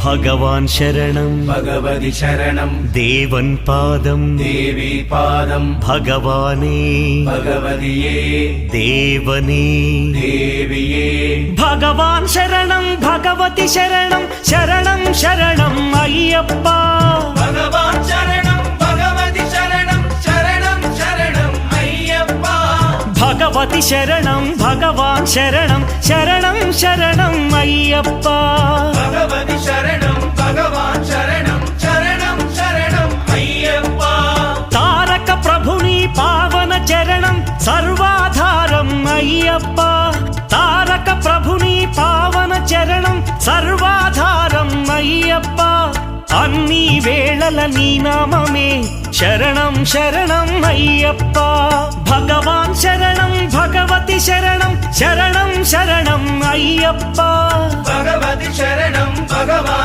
ഭഗവാൻ ശരണം ഭഗവതി ശരണം ദേവൻ പാദം ദേവി പാദം ഭഗവാനേ ഭഗവതിയേ ദേവനേ ദേവിയേ ഭഗവാൻ ശരണം ഭഗവതി ശരണം ശരണം ശരണം അയ്യപ്പ ഭഗവാൻ ശരണം ഭഗവതി ശരണം ശരണം ശരണം അയ്യപ്പ ഭഗവതി ശരണം ഭഗവാൻ ശരണം ശരണം ശരണം അയ്യപ്പ ഭഗവതി ശരണം ഭഗവാൻ ശരണം ശരണം ശരണം അയ്യപ്പ താരക ప్రభుని പാവന ചരണം സർവാധാരം അയ്യപ്പ താരക ప్రభుని పావన చరణం సర్వాధారం అయ్యప్ప అన్ని వేళల నీ నామమే శరణం శరణం అయ్యప్ప భగవాన్ శరణం భగవతి శరణం శరణం శరణం అయ్యప్ప భగవతి శరణం భగవాన్